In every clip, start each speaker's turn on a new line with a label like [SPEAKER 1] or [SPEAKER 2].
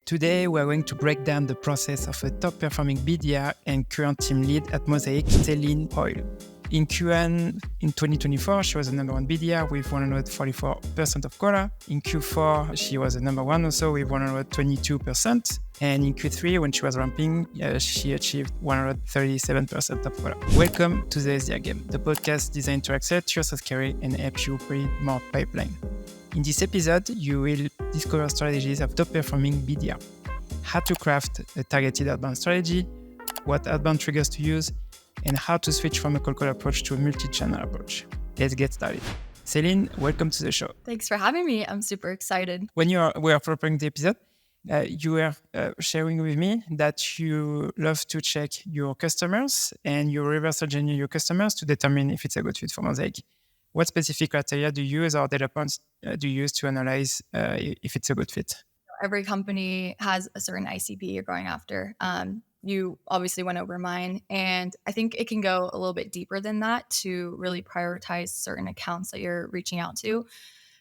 [SPEAKER 1] Today, we're going to break down the process of a top-performing BDR and current team lead at Mosaic, Celine Hoyle. In Q1 in 2024, she was the number one BDR with 144% of quota. In Q4, she was the number one also with 122%. And in Q3, when she was ramping, she achieved 137% of quota. Welcome to the SDR Game, the podcast designed to accelerate your sales career and help you build more pipeline. In this episode, you will discover strategies of top-performing BDR, how to craft a targeted outbound strategy, what outbound triggers to use, and how to switch from a cold call approach to a multi-channel approach. Let's get started. Celine, welcome to the show.
[SPEAKER 2] Thanks for having me. I'm super excited.
[SPEAKER 1] When we were preparing the episode, you were sharing with me that you love to check your customers and you reverse engineer your customers to determine if it's a good fit for Mosaic. What specific criteria do you use or data points do you use to analyze if it's a good fit?
[SPEAKER 2] Every company has a certain ICP you're going after. You obviously went over mine, and I think it can go a little bit deeper than that to really prioritize certain accounts that you're reaching out to.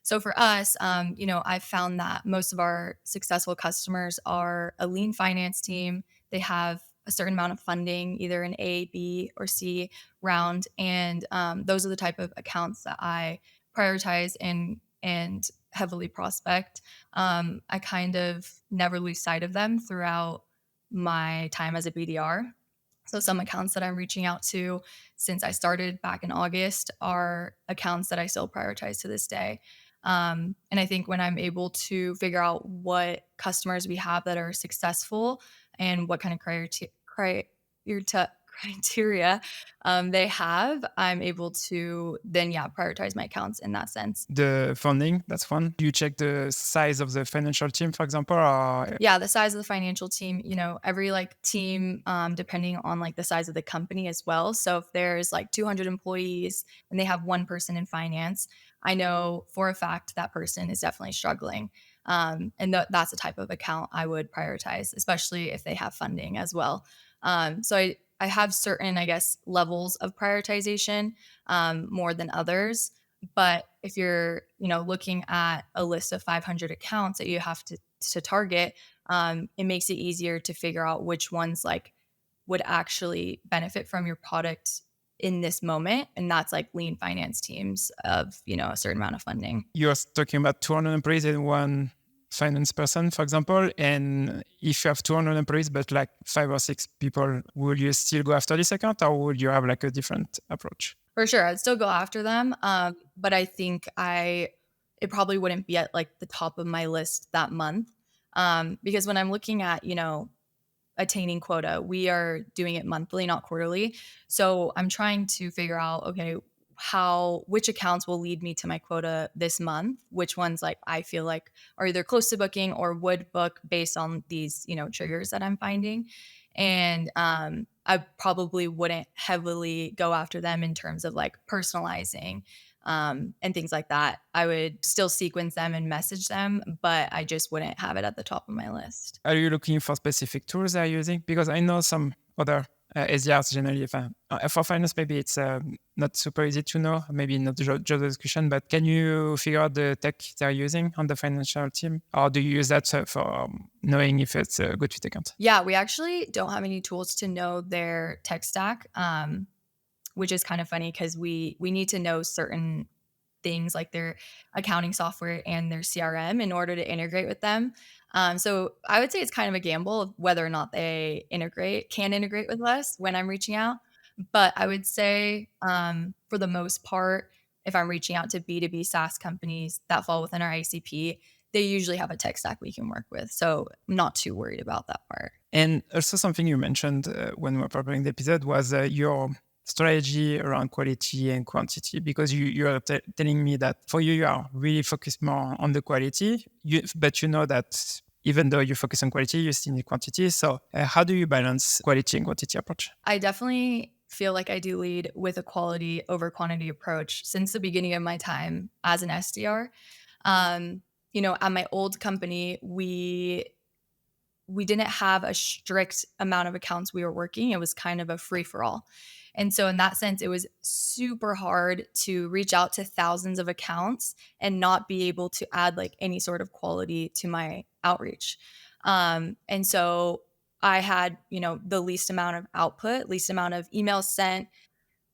[SPEAKER 2] So for us, I've found that most of our successful customers are a lean finance team. They have a certain amount of funding, either an A, B, or C round. And those are the type of accounts that I prioritize and heavily prospect. I kind of never lose sight of them throughout my time as a BDR. So some accounts that I'm reaching out to since I started back in August are accounts that I still prioritize to this day. And I think when I'm able to figure out what customers we have that are successful and what kind of criteria they have, I'm able to then, prioritize my accounts in that sense.
[SPEAKER 1] The funding, that's one. Do you check the size of the financial team, for example? Or...
[SPEAKER 2] Yeah, the size of the financial team, every team, depending on the size of the company as well. So if there's 200 employees and they have one person in finance, I know for a fact that person is definitely struggling. And that's the type of account I would prioritize, especially if they have funding as well. So I have certain, levels of prioritization more than others. But if you're, looking at a list of 500 accounts that you have to target, it makes it easier to figure out which ones would actually benefit from your product in this moment. And that's lean finance teams of, a certain amount of funding.
[SPEAKER 1] You're talking about 200 employees and one finance person, for example. And if you have 200 employees, but 5 or 6 people, will you still go after this account or would you have a different approach?
[SPEAKER 2] For sure. I'd still go after them. But I think it probably wouldn't be at the top of my list that month. Because when I'm looking at, attaining quota, we are doing it monthly, not quarterly. So I'm trying to figure out, okay, which accounts will lead me to my quota this month, which ones I feel are either close to booking or would book based on these, triggers that I'm finding. And I probably wouldn't heavily go after them in terms of personalizing and things like that. I would still sequence them and message them, but I just wouldn't have it at the top of my list.
[SPEAKER 1] Are you looking for specific tools they're using? Because I know some other SDRs generally, for finance, maybe it's not super easy to know, maybe not the job description, but can you figure out the tech they're using on the financial team? Or do you use that for knowing if it's a good fit account?
[SPEAKER 2] Yeah, we actually don't have any tools to know their tech stack, which is kind of funny because we need to know certain things like their accounting software and their CRM in order to integrate with them. So I would say it's kind of a gamble of whether or not they can integrate with us when I'm reaching out. But I would say for the most part, if I'm reaching out to B2B SaaS companies that fall within our ICP, they usually have a tech stack we can work with. So I'm not too worried about that part.
[SPEAKER 1] And also something you mentioned when we were preparing the episode was your strategy around quality and quantity, because you are telling me that for you are really focused more on the quality, but you know that even though you focus on quality, you still need quantity. So how do you balance quality and quantity approach?
[SPEAKER 2] I definitely feel like I do lead with a quality over quantity approach since the beginning of my time as an SDR. At my old company, we didn't have a strict amount of accounts we were working. It was kind of a free-for-all. And so in that sense, it was super hard to reach out to thousands of accounts and not be able to add any sort of quality to my outreach. And so I had, the least amount of output, least amount of emails sent,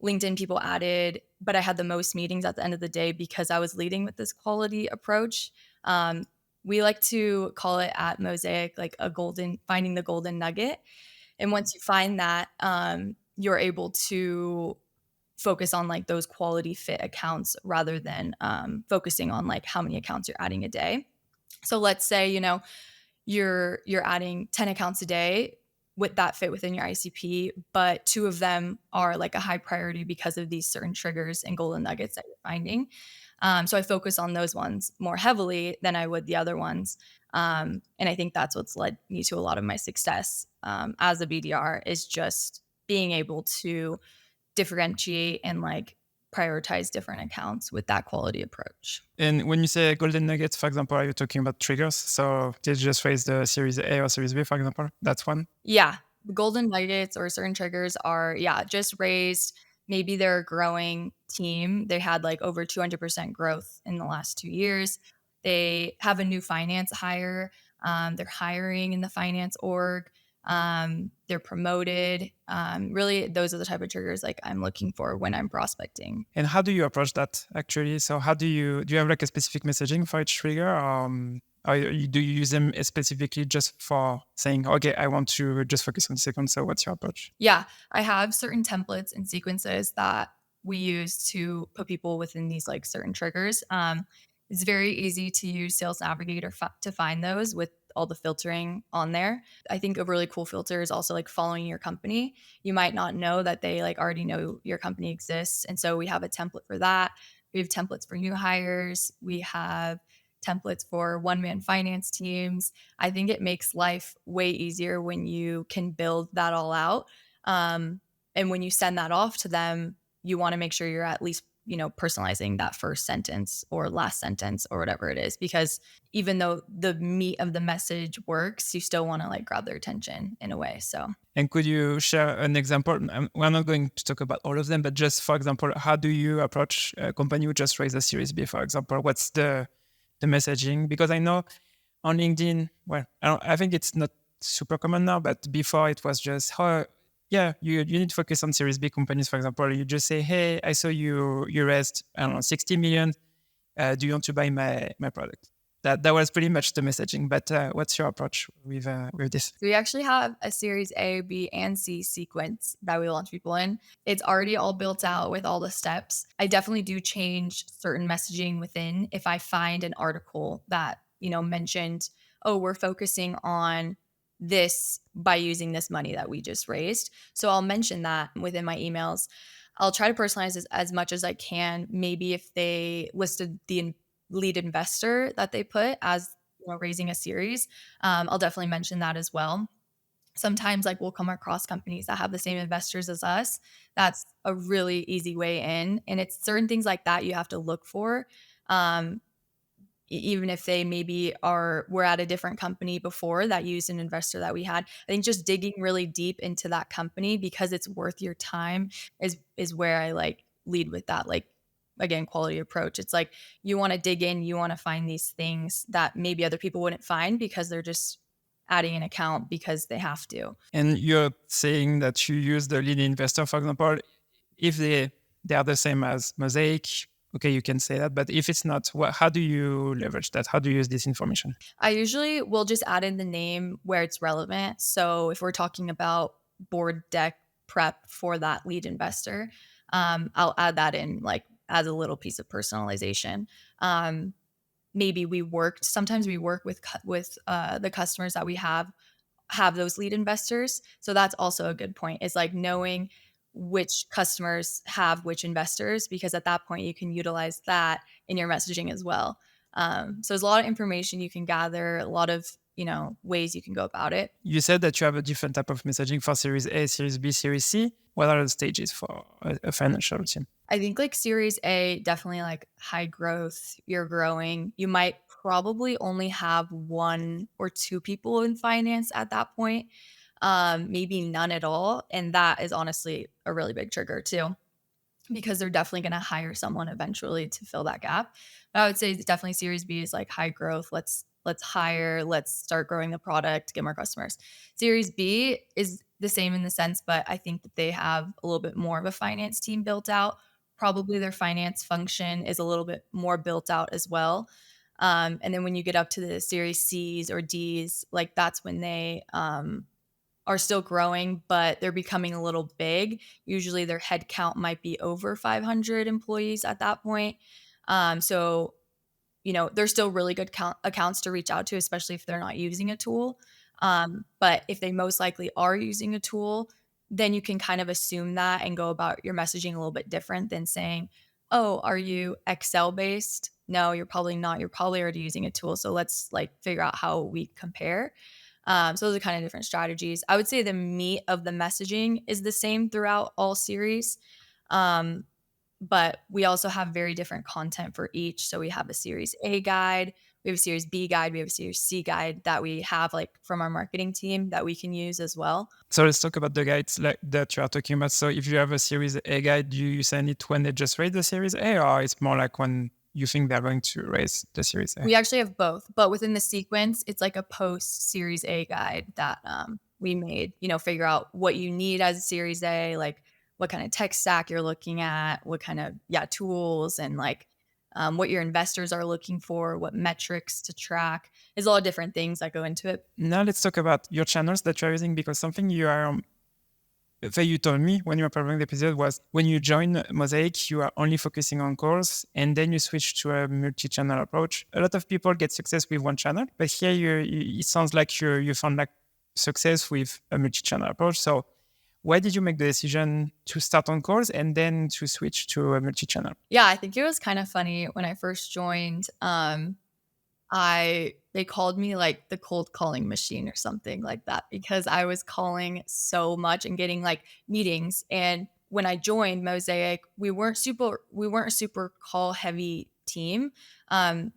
[SPEAKER 2] LinkedIn people added, but I had the most meetings at the end of the day because I was leading with this quality approach. Um, we like to call it at Mosaic like finding the golden nugget. And once you find that, you're able to focus on like those quality fit accounts rather than focusing on like how many accounts you're adding a day. So let's say, you're adding 10 accounts a day with that fit within your ICP, but 2 of them are like a high priority because of these certain triggers and golden nuggets that you're finding. So I focus on those ones more heavily than I would the other ones. And I think that's what's led me to a lot of my success as a BDR is just being able to differentiate and like prioritize different accounts with that quality approach.
[SPEAKER 1] And when you say golden nuggets, for example, are you talking about triggers? So did you just raise the Series A or Series B, for example? That's one.
[SPEAKER 2] Yeah. The golden nuggets or certain triggers are, just raised. Maybe they're a growing team. They had like over 200% growth in the last 2 years. They have a new finance hire. They're hiring in the finance org. They're promoted. Really, those are the type of triggers like I'm looking for when I'm prospecting.
[SPEAKER 1] And how do you approach that actually? So how do you have like a specific messaging for each trigger? Or do you use them specifically just for saying, okay, I want to just focus on seconds. So what's your approach?
[SPEAKER 2] Yeah, I have certain templates and sequences that we use to put people within these like certain triggers. It's very easy to use Sales Navigator to find those with all the filtering on there. I think a really cool filter is also like following your company. You might not know that they like already know your company exists. And so we have a template for that. We have templates for new hires. We have templates for one-man finance teams. I think it makes life way easier when you can build that all out. And when you send that off to them, you want to make sure you're at least, personalizing that first sentence or last sentence or whatever it is, because even though the meat of the message works, you still want to like grab their attention in a way. So.
[SPEAKER 1] And could you share an example? We're not going to talk about all of them, but just for example, how do you approach a company who just raised a Series B, for example? What's the messaging? Because I know on LinkedIn, well, I think it's not super common now, but before it was just, you need to focus on Series B companies, for example. You just say, hey, I saw you raised, 60 million. Do you want to buy my product? That was pretty much the messaging. But what's your approach with this?
[SPEAKER 2] So we actually have a Series A, B, and C sequence that we launch people in. It's already all built out with all the steps. I definitely do change certain messaging within if I find an article that, mentioned, oh, we're focusing on this by using this money that we just raised. So I'll mention that within my emails. I'll try to personalize this as much as I can. Maybe if they listed the lead investor that they put as raising a series, I'll definitely mention that as well. Sometimes like we'll come across companies that have the same investors as us. That's a really easy way in. And it's certain things like that you have to look for. Even if they maybe were at a different company before that used an investor that we had. I think just digging really deep into that company because it's worth your time is where I like lead with that, like, again, quality approach. It's like you want to dig in, you want to find these things that maybe other people wouldn't find because they're just adding an account because they have to.
[SPEAKER 1] And you're saying that you use the lead investor, for example, if they are the same as Mosaic, okay, you can say that. But if it's not, how do you leverage that? How do you use this information?
[SPEAKER 2] I usually will just add in the name where it's relevant. So if we're talking about board deck prep for that lead investor, I'll add that in like as a little piece of personalization. Maybe sometimes we work with the customers that we have those lead investors. So that's also a good point, is like knowing which customers have which investors, because at that point you can utilize that in your messaging as well. So there's a lot of information you can gather, a lot of ways you can go about it.
[SPEAKER 1] You said that you have a different type of messaging for Series A, Series B, Series C. What are the stages for a financial team?
[SPEAKER 2] I think like Series A, definitely like high growth, you're growing. You might probably only have 1 or 2 people in finance at that point, maybe none at all. And that is honestly a really big trigger too, because they're definitely going to hire someone eventually to fill that gap. But I would say definitely Series B is like high growth. Let's let's hire, let's start growing the product, get more customers. Series B is the same in the sense, but I think that they have a little bit more of a finance team built out. Probably their finance function is a little bit more built out as well. And then when you get up to the Series C's or D's, like that's when they are still growing, but they're becoming a little big. Usually their head count might be over 500 employees at that point. So, they're still really good accounts to reach out to, especially if they're not using a tool. But if they most likely are using a tool, then you can kind of assume that and go about your messaging a little bit different than saying, oh, are you Excel based? No, you're probably not. You're probably already using a tool. So let's like figure out how we compare. So those are kind of different strategies. I would say the meat of the messaging is the same throughout all series. Um, but we also have very different content for each. So we have a Series A guide, we have a Series B guide, we have a Series C guide that we have like from our marketing team that we can use as well.
[SPEAKER 1] So let's talk about the guides like that you are talking about. So if you have a Series A guide, do you send it when they just raise the Series A, or it's more like when you think they're going to raise the Series A?
[SPEAKER 2] We actually have both, but within the sequence, it's like a post Series A guide that we made, figure out what you need as a Series A, like what kind of tech stack you're looking at, what kind of, tools and like what your investors are looking for, what metrics to track. There's a lot of different things that go into it.
[SPEAKER 1] Now let's talk about your channels that you're using, because something that you told me when you were preparing the episode was when you join Mosaic, you are only focusing on calls, and then you switch to a multi-channel approach. A lot of people get success with one channel, but here it sounds like you found like success with a multi-channel approach. So why did you make the decision to start on calls and then to switch to a multi-channel?
[SPEAKER 2] Yeah, I think it was kind of funny when I first joined. They called me like the cold calling machine or something like that because I was calling so much and getting like meetings. And when I joined Mosaic, we weren't a super call heavy team.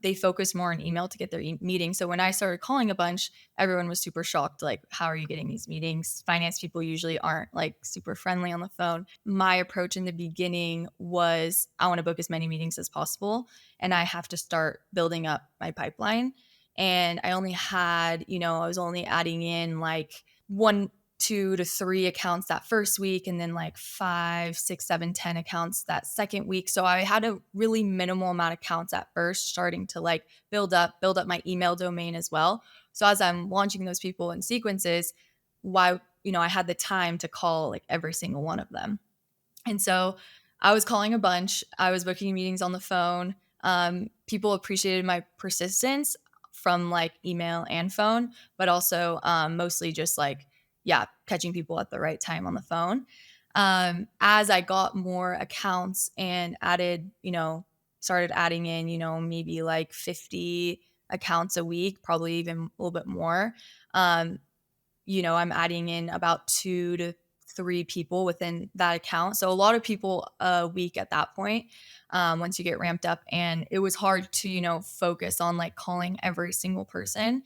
[SPEAKER 2] They focused more on email to get their meetings. So when I started calling a bunch, everyone was super shocked. Like, how are you getting these meetings? Finance people usually aren't like super friendly on the phone. My approach in the beginning was I want to book as many meetings as possible, and I have to start building up my pipeline. And I only had, I was only adding in like 1, 2 to 3 accounts that first week, and then like 5, 6, 7, 10 accounts that second week. So I had a really minimal amount of accounts at first, starting to like build up my email domain as well. So as I'm launching those people in sequences, I had the time to call like every single one of them. And so I was calling a bunch. I was booking meetings on the phone. People appreciated my persistence from like email and phone, but also mostly just like, catching people at the right time on the phone. As I got more accounts and started adding in, maybe like 50 accounts a week, probably even a little bit more. I'm adding in about 2 to 3 people within that account. So a lot of people a week at that point, once you get ramped up. And it was hard to, focus on like calling every single person.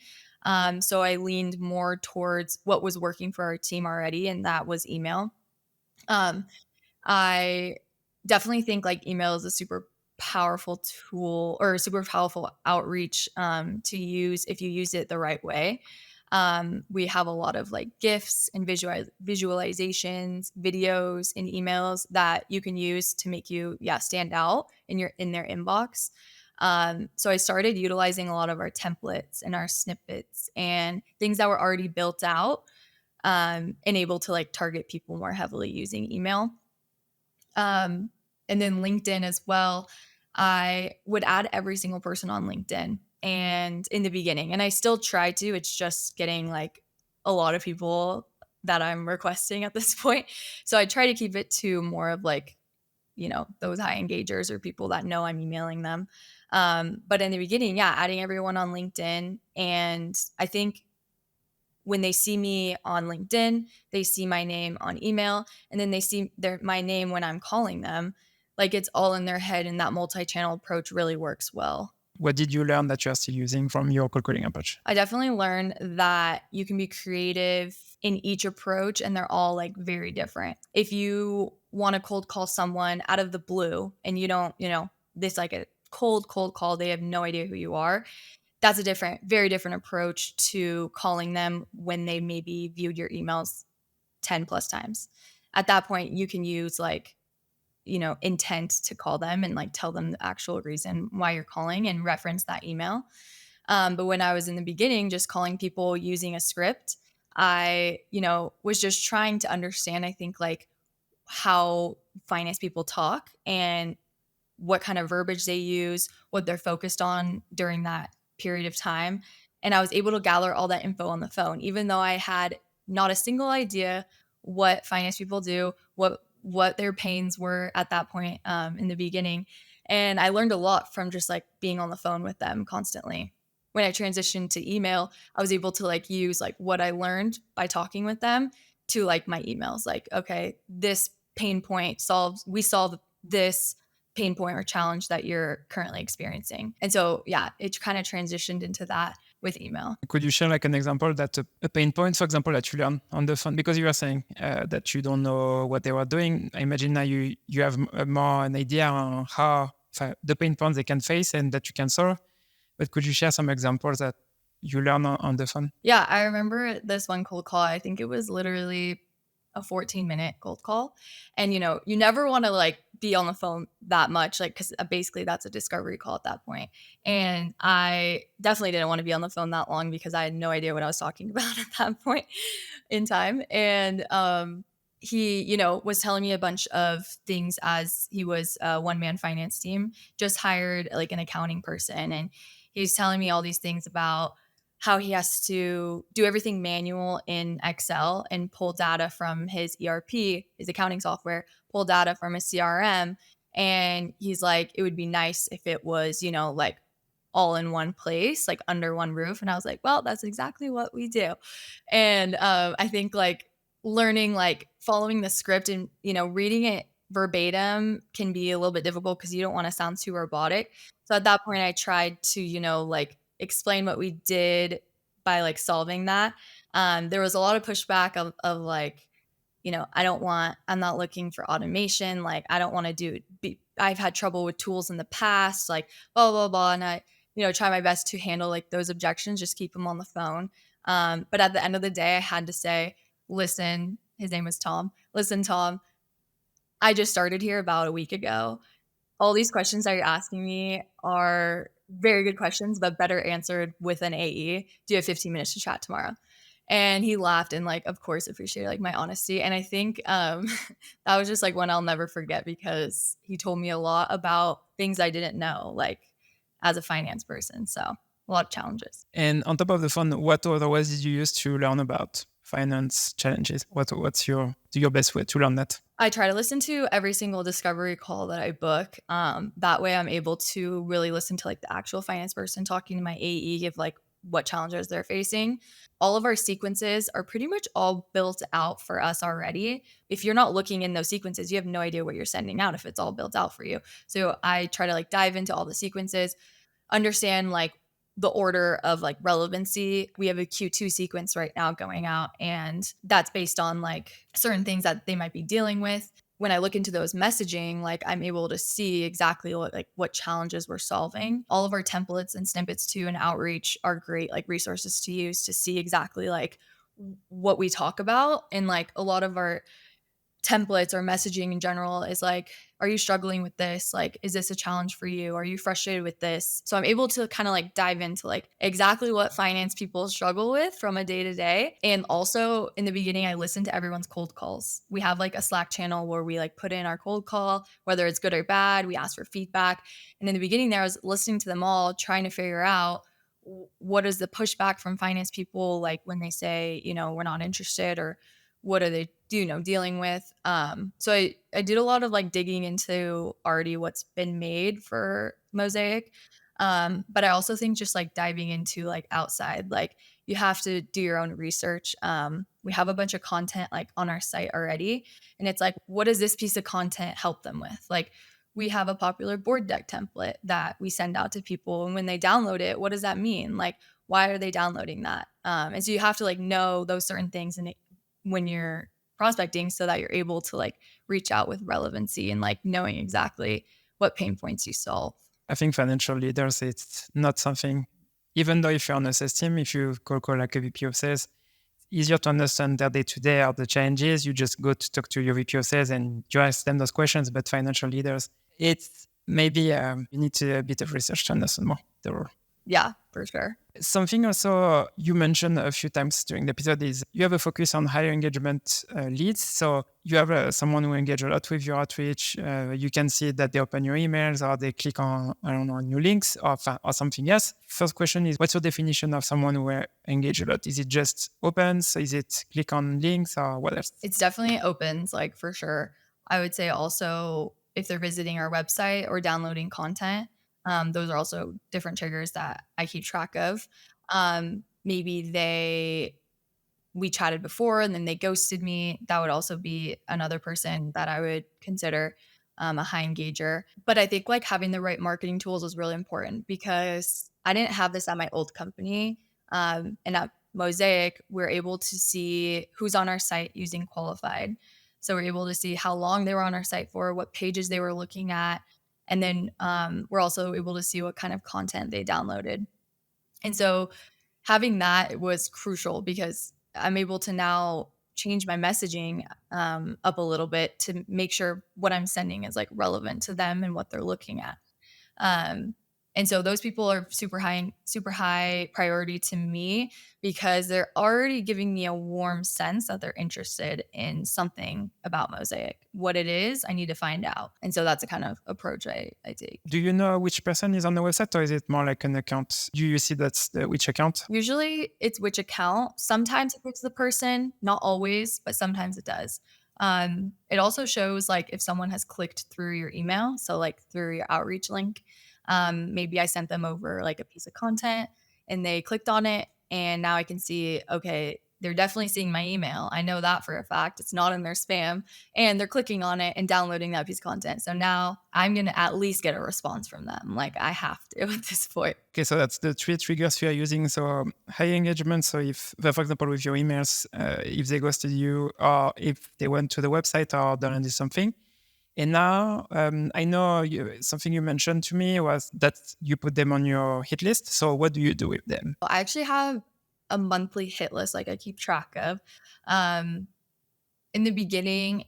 [SPEAKER 2] So I leaned more towards what was working for our team already, and that was email. I definitely think like email is a super powerful tool or a super powerful outreach to use if you use it the right way. We have a lot of like GIFs and visualizations, videos, and emails that you can use to make you stand out in their inbox. So I started utilizing a lot of our templates and our snippets and things that were already built out, and able to like target people more heavily using email. And then LinkedIn as well. I would add every single person on LinkedIn, and in the beginning, and I still try to, it's just getting like a lot of people that I'm requesting at this point. So I try to keep it to more of like, those high engagers or people that know I'm emailing them. But in the beginning, adding everyone on LinkedIn. And I think when they see me on LinkedIn, they see my name on email, and then they see my name when I'm calling them. Like it's all in their head, and that multi-channel approach really works well.
[SPEAKER 1] What did you learn that you're still using from your cold calling approach?
[SPEAKER 2] I definitely learned that you can be creative in each approach, and they're all like very different. If you want to cold call someone out of the blue and you don't, this like a cold call, they have no idea who you are, that's a very different approach to calling them when they maybe viewed your emails 10 plus times. At that point, you can use like, intent to call them and like tell them the actual reason why you're calling and reference that email. But when I was in the beginning, just calling people using a script, I, was just trying to understand, I think, like how finance people talk and what kind of verbiage they use, what they're focused on during that period of time. And I was able to gather all that info on the phone, even though I had not a single idea what finance people do, what their pains were at that point in the beginning. And I learned a lot from just like being on the phone with them constantly. When I transitioned to email, I was able to like use like what I learned by talking with them to like my emails. Like, okay, this pain point we solved this pain point or challenge that you're currently experiencing. And so, yeah, it kind of transitioned into that with email.
[SPEAKER 1] Could you share like an example that a pain point, for example, that you learned on the phone? Because you were saying that you don't know what they were doing. I imagine now you have more an idea on how the pain points they can face and that you can solve. But could you share some examples that you learn on the phone?
[SPEAKER 2] Yeah, I remember this one cold call. I think it was literally a 14-minute cold call. And, you never want to like be on the phone that much, like, because basically that's a discovery call at that point. And I definitely didn't want to be on the phone that long because I had no idea what I was talking about at that point in time. And he, was telling me a bunch of things as he was a one-man finance team, just hired like an accounting person. And he's telling me all these things about how he has to do everything manual in Excel and pull data from his ERP, his accounting software, pull data from his CRM. And he's like, it would be nice if it was, like all in one place, like under one roof. And I was like, well, that's exactly what we do. And I think like learning, like following the script and, reading it verbatim can be a little bit difficult because you don't want to sound too robotic. So at that point, I tried to, like explain what we did by like solving that. There was a lot of pushback of like, I'm not looking for automation. Like, I don't want to I've had trouble with tools in the past, like blah, blah, blah. And I, try my best to handle like those objections, just keep them on the phone. But at the end of the day, I had to say, listen, his name was Tom. Listen, Tom, I just started here about a week ago. All these questions that you're asking me are very good questions, but better answered with an AE. Do you have 15 minutes to chat tomorrow? And he laughed and like, of course, appreciated like my honesty. And I think that was just like one I'll never forget because he told me a lot about things I didn't know, like as a finance person. So a lot of challenges.
[SPEAKER 1] And on top of the phone, what other ways did you use to learn about finance challenges? What's your best way to learn that?
[SPEAKER 2] I try to listen to every single discovery call that I book. That way I'm able to really listen to like the actual finance person talking to my AE of like what challenges they're facing. All of our sequences are pretty much all built out for us already. If you're not looking in those sequences, you have no idea what you're sending out if it's all built out for you. So I try to like dive into all the sequences, understand like the order of like relevancy. We have a Q2 sequence right now going out, and that's based on like certain things that they might be dealing with. When I look into those messaging, like I'm able to see exactly what challenges we're solving. All of our templates and snippets too and outreach are great like resources to use to see exactly like what we talk about. And like a lot of our templates or messaging in general is like, are you struggling with this? Like, is this a challenge for you? Are you frustrated with this? So I'm able to kind of like dive into like exactly what finance people struggle with from a day to day. And also in the beginning, I listen to everyone's cold calls. We have like a Slack channel where we like put in our cold call, whether it's good or bad, we ask for feedback. And in the beginning there, I was listening to them all, trying to figure out what is the pushback from finance people, like when they say, we're not interested, or what are they dealing with. So I did a lot of like digging into already what's been made for Mosaic. But I also think just like diving into like outside, like you have to do your own research. We have a bunch of content like on our site already. And it's like, what does this piece of content help them with? Like we have a popular board deck template that we send out to people. And when they download it, what does that mean? Like, why are they downloading that? And so you have to like know those certain things when you're prospecting so that you're able to like reach out with relevancy and like knowing exactly what pain points you solve.
[SPEAKER 1] I think financial leaders, it's not something even though if you're on a sales team, if you call like a VP of sales, easier to understand their day-to-day or the challenges. You just go to talk to your VP of sales and you ask them those questions. But financial leaders, it's maybe you need to a bit of research to understand more the role.
[SPEAKER 2] Yeah, for sure.
[SPEAKER 1] Something also you mentioned a few times during the episode is you have a focus on higher engagement leads. So you have someone who engage a lot with your outreach. You can see that they open your emails or they click on, I don't know, new links or something else. First question is, what's your definition of someone who engage a lot? Is it just opens? Is it click on links or what else?
[SPEAKER 2] It's definitely opens, like for sure. I would say also if they're visiting our website or downloading content, those are also different triggers that I keep track of. Maybe we chatted before and then they ghosted me. That would also be another person that I would consider a high engager. But I think like having the right marketing tools is really important because I didn't have this at my old company. And at Mosaic, we're able to see who's on our site using qualified. So we're able to see how long they were on our site for, what pages they were looking at. And then we're also able to see what kind of content they downloaded. And so having that was crucial because I'm able to now change my messaging up a little bit to make sure what I'm sending is like relevant to them and what they're looking at. And so those people are super high priority to me because they're already giving me a warm sense that they're interested in something about Mosaic. What it is, I need to find out. And so that's the kind of approach I take.
[SPEAKER 1] Do you know which person is on the website or is it more like an account? Do you see that's which account?
[SPEAKER 2] Usually it's which account. Sometimes it picks the person, not always, but sometimes it does. It also shows like if someone has clicked through your email, so like through your outreach link. Maybe I sent them over like a piece of content and they clicked on it and now I can see, okay, they're definitely seeing my email. I know that for a fact. It's not in their spam and they're clicking on it and downloading that piece of content. So now I'm going to at least get a response from them. Like I have to at this point.
[SPEAKER 1] Okay, so that's the three triggers you are using. So high engagement. So if, for example, with your emails, if they ghosted you or if they went to the website or downloaded something. And now I know something you mentioned to me was that you put them on your hit list. So what do you do with them?
[SPEAKER 2] I actually have a monthly hit list like I keep track of. In the beginning,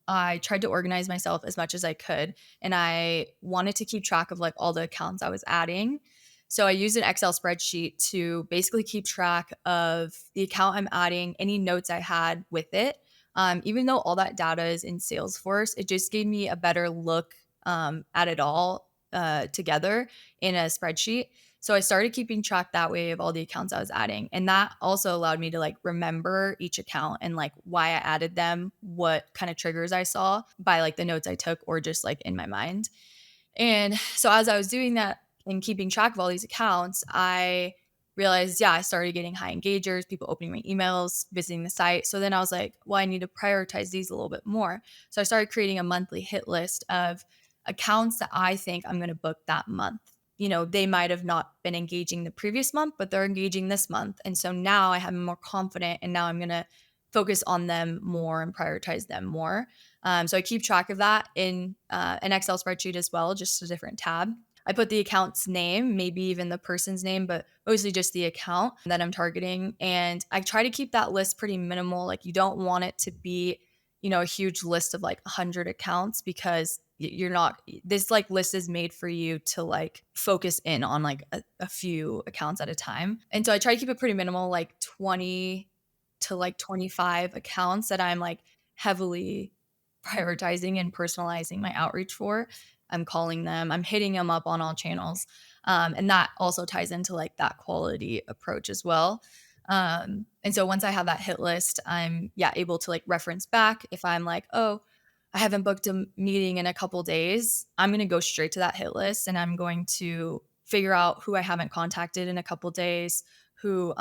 [SPEAKER 2] I tried to organize myself as much as I could and I wanted to keep track of like all the accounts I was adding. So I used an Excel spreadsheet to basically keep track of the account I'm adding, any notes I had with it. Even though all that data is in Salesforce, it just gave me a better look at it all together in a spreadsheet. So I started keeping track that way of all the accounts I was adding. And that also allowed me to like remember each account and like why I added them, what kind of triggers I saw by like the notes I took or just like in my mind. And so as I was doing that and keeping track of all these accounts, I realized, I started getting high engagers, people opening my emails, visiting the site. So then I was like, well, I need to prioritize these a little bit more. So I started creating a monthly hit list of accounts that I think I'm going to book that month. They might have not been engaging the previous month, but they're engaging this month. And so now I have more confident and now I'm going to focus on them more and prioritize them more. So I keep track of that in an Excel spreadsheet as well, just a different tab. I put the account's name, maybe even the person's name, but mostly just the account that I'm targeting. And I try to keep that list pretty minimal. Like you don't want it to be, a huge list of like 100 accounts because you're not, this like list is made for you to like focus in on like a few accounts at a time. And so I try to keep it pretty minimal, like 20 to like 25 accounts that I'm like heavily prioritizing and personalizing my outreach for. I'm calling them, I'm hitting them up on all channels. And that also ties into like that quality approach as well. And so once I have that hit list, I'm able to like reference back. If I'm like, oh, I haven't booked a meeting in a couple days, I'm going to go straight to that hit list and I'm going to figure out who I haven't contacted in a couple days, who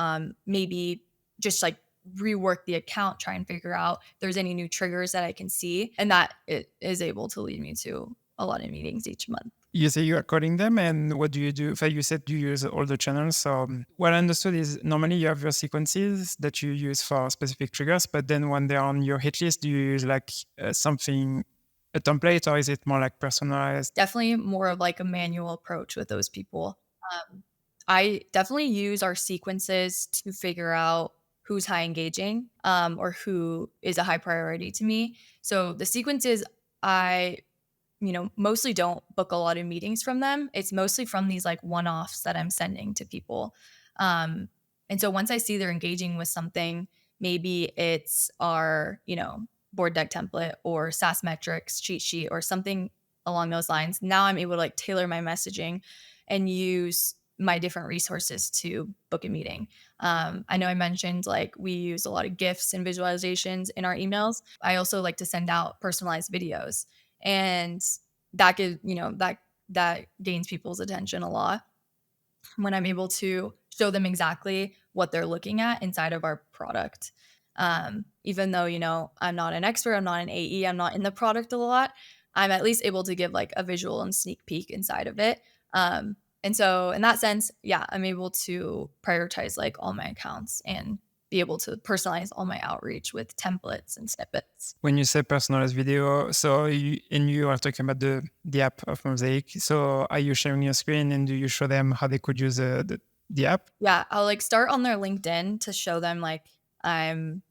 [SPEAKER 2] maybe just like rework the account, try and figure out if there's any new triggers that I can see. And that it is able to lead me to a lot of meetings each month.
[SPEAKER 1] You say you are calling them, and what do you do? You said you use all the channels. So what I understood is normally you have your sequences that you use for specific triggers, but then when they're on your hit list, do you use like something, a template, or is it more like personalized?
[SPEAKER 2] Definitely more of like a manual approach with those people. I definitely use our sequences to figure out who's high engaging, or who is a high priority to me. So the sequences, I mostly don't book a lot of meetings from them. It's mostly from these like one-offs that I'm sending to people. Um, and so once I see they're engaging with something, maybe it's our, board deck template or SaaS metrics cheat sheet or something along those lines. Now I'm able to like tailor my messaging and use my different resources to book a meeting. I know I mentioned like we use a lot of GIFs and visualizations in our emails. I also like to send out personalized videos, and that gives that gains people's attention a lot when I'm able to show them exactly what they're looking at inside of our product. Even though I'm not an expert, I'm not an AE, I'm not in the product a lot, I'm at least able to give like a visual and sneak peek inside of it. And so in that sense, yeah, I'm able to prioritize like all my accounts and be able to personalize all my outreach with templates and snippets.
[SPEAKER 1] When you say personalized video, so you are talking about the app of Mosaic. So are you sharing your screen and do you show them how they could use the app?
[SPEAKER 2] Yeah, I'll like start on their LinkedIn to show them like I'm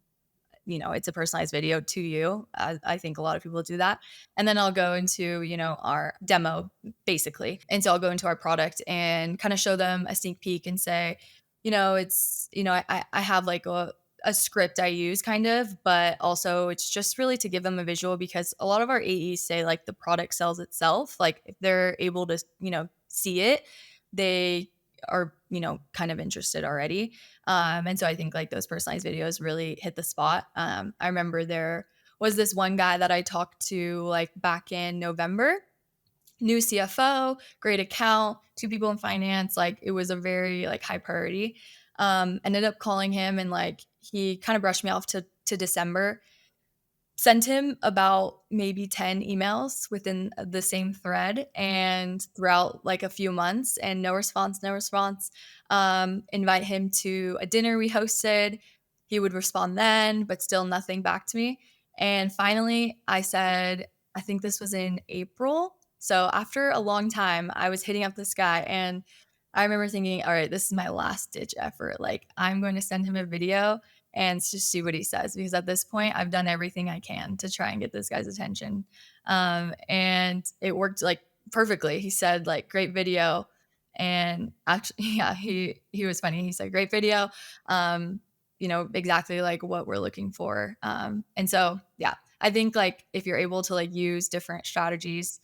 [SPEAKER 2] it's a personalized video to you. I think a lot of people do that. And then I'll go into, our demo basically. And so I'll go into our product and kind of show them a sneak peek and say, it's, I have like a script I use kind of, but also it's just really to give them a visual because a lot of our AEs say like the product sells itself. Like if they're able to, see it, they are, kind of interested already. And so I think like those personalized videos really hit the spot. I remember there was this one guy that I talked to like back in November, new CFO, great account, two people in finance. Like it was a very like high priority. Ended up calling him and like he kind of brushed me off to December. Sent him about maybe 10 emails within the same thread and throughout like a few months and no response, no response. Invite him to a dinner we hosted. He would respond then, but still nothing back to me. And finally, I said, I think this was in April. So after a long time, I was hitting up this guy and I remember thinking, all right, this is my last ditch effort. Like, I'm going to send him a video and just see what he says because at this point I've done everything I can to try and get this guy's attention. And it worked like perfectly. He said like great video. And actually, yeah, he was funny. He said great video. Exactly like what we're looking for. And so yeah, I think like if you're able to like use different strategies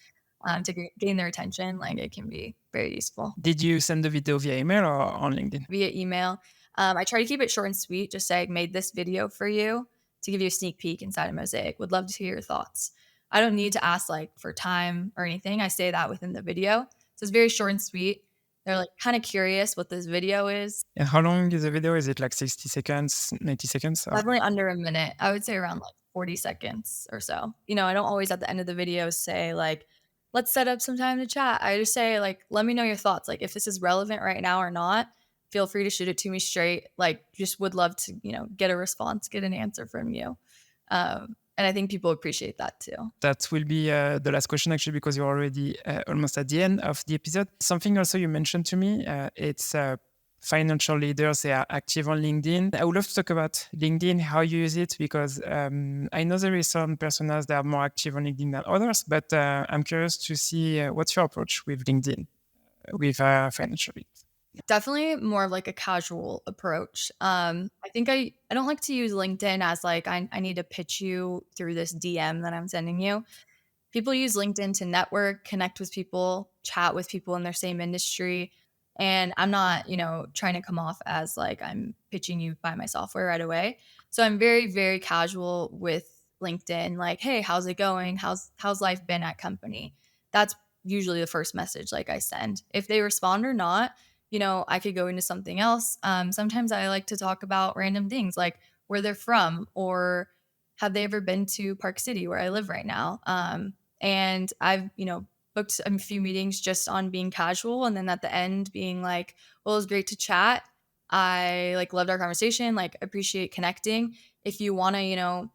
[SPEAKER 2] to gain their attention, like it can be very useful.
[SPEAKER 1] Did you send the video via email or on LinkedIn?
[SPEAKER 2] Via email. I try to keep it short and sweet. Just say, I made this video for you to give you a sneak peek inside of Mosaic. Would love to hear your thoughts. I don't need to ask like for time or anything. I say that within the video. So it's very short and sweet. They're like kind of curious what this video is.
[SPEAKER 1] And how long is the video? Is it like 60 seconds, 90 seconds? Or?
[SPEAKER 2] Definitely under a minute. I would say around like 40 seconds or so. I don't always at the end of the video say like, let's set up some time to chat. I just say like, let me know your thoughts. Like if this is relevant right now or not, feel free to shoot it to me straight. Like just would love to, get a response, get an answer from you. And I think people appreciate that too.
[SPEAKER 1] That will be the last question actually, because you're already almost at the end of the episode. Something also you mentioned to me, it's financial leaders, they are active on LinkedIn. I would love to talk about LinkedIn, how you use it, because I know there is some personas that are more active on LinkedIn than others, but I'm curious to see what's your approach with LinkedIn, with financial leaders.
[SPEAKER 2] Definitely more of like a casual approach. I think I don't like to use LinkedIn as like I need to pitch you through this DM that I'm sending you. People use LinkedIn to network, connect with people, chat with people in their same industry. And I'm not, trying to come off as like I'm pitching you buy my software right away. So I'm very, very casual with LinkedIn. Like, hey, how's it going? How's life been at company? That's usually the first message like I send. If they respond or not, I could go into something else. Sometimes I like to talk about random things like where they're from or have they ever been to Park City where I live right now? And I've, booked a few meetings just on being casual. And then at the end being like, well, it was great to chat. I like loved our conversation, like appreciate connecting. If you want to,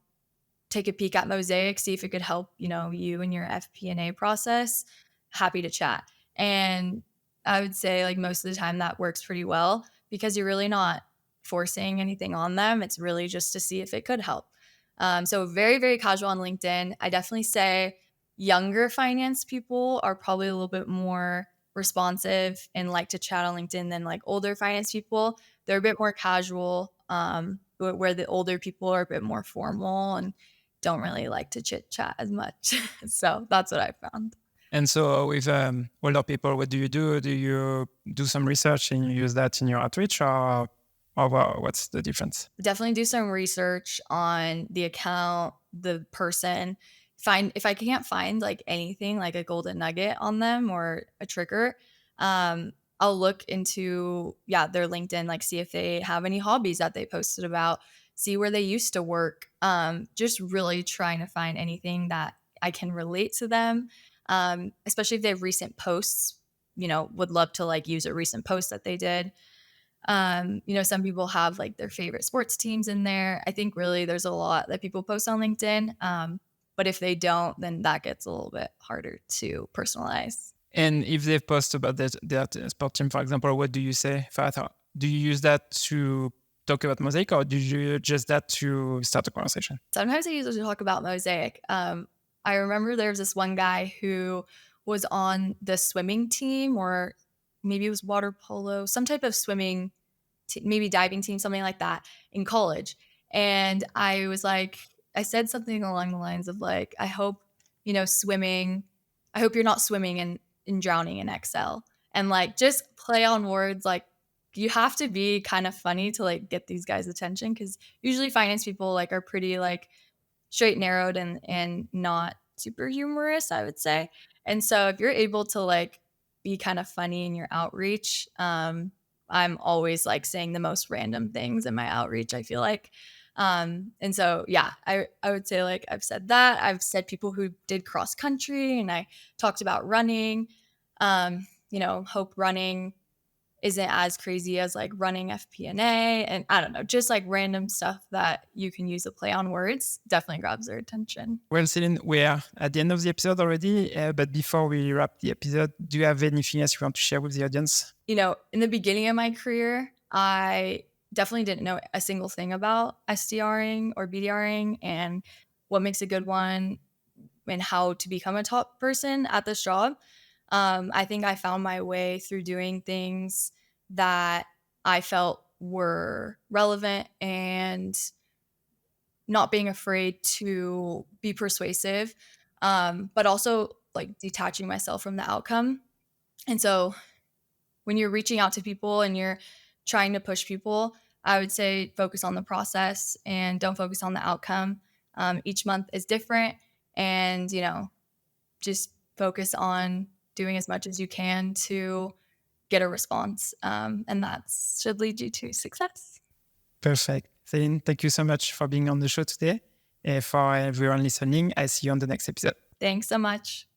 [SPEAKER 2] take a peek at Mosaic, see if it could help, you and your FP&A process, happy to chat. And I would say like most of the time that works pretty well because you're really not forcing anything on them. It's really just to see if it could help. So very, very casual on LinkedIn. I definitely say younger finance people are probably a little bit more responsive and like to chat on LinkedIn than like older finance people. They're a bit more casual, where the older people are a bit more formal and don't really like to chit chat as much. So that's what I found.
[SPEAKER 1] And so with older people, what do you do? Do you do some research and you use that in your outreach, or what's the difference?
[SPEAKER 2] Definitely do some research on the account, the person. If I can't find like anything like a golden nugget on them or a trigger, I'll look into their LinkedIn, like see if they have any hobbies that they posted about, see where they used to work. Just really trying to find anything that I can relate to them. Especially if they have recent posts, would love to like use a recent post that they did. Some people have like their favorite sports teams in there. I think really there's a lot that people post on LinkedIn. But if they don't, then that gets a little bit harder to personalize.
[SPEAKER 1] And if they post about that sport team, for example, what do you say? Do you use that to talk about Mosaic, or do you just that to start a conversation?
[SPEAKER 2] Sometimes I use it to talk about Mosaic. I remember there was this one guy who was on the swimming team, or maybe it was water polo, some type of swimming, maybe diving team, something like that in college. And I was like, I said something along the lines of like, I hope you're not swimming and drowning in Excel. And like just play on words. Like you have to be kind of funny to like get these guys' attention, because usually finance people like are pretty like straight narrowed and not super humorous, I would say. And so if you're able to like be kind of funny in your outreach, I'm always like saying the most random things in my outreach, I feel like. And so, I would say like I've said that. I've said people who did cross country, and I talked about running. Hope running isn't as crazy as like running FP&A, and I don't know, just like random stuff that you can use to play on words definitely grabs their attention.
[SPEAKER 1] Well, Celine, we are at the end of the episode already, but before we wrap the episode, do you have anything else you want to share with the audience?
[SPEAKER 2] In the beginning of my career, I definitely didn't know a single thing about SDRing or BDRing and what makes a good one and how to become a top person at this job. I think I found my way through doing things that I felt were relevant and not being afraid to be persuasive, but also like detaching myself from the outcome. And so when you're reaching out to people and you're trying to push people, I would say focus on the process and don't focus on the outcome. Each month is different, and, just focus on doing as much as you can to get a response. And that should lead you to success.
[SPEAKER 1] Perfect. Celine, thank you so much for being on the show today. For everyone listening, I see you on the next episode.
[SPEAKER 2] Thanks so much.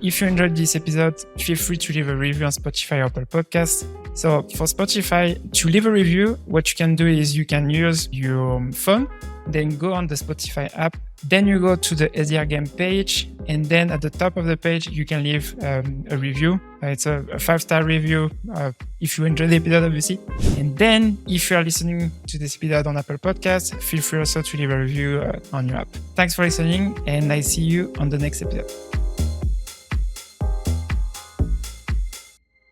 [SPEAKER 1] If you enjoyed this episode, feel free to leave a review on Spotify or Apple Podcasts. So for Spotify, to leave a review, what you can do is you can use your phone, then go on the Spotify app, then you go to the SDR Game page, and then at the top of the page, you can leave a review. It's a 5-star review if you enjoyed the episode, obviously. And then if you are listening to this episode on Apple Podcasts, feel free also to leave a review on your app. Thanks for listening, and I see you on the next episode.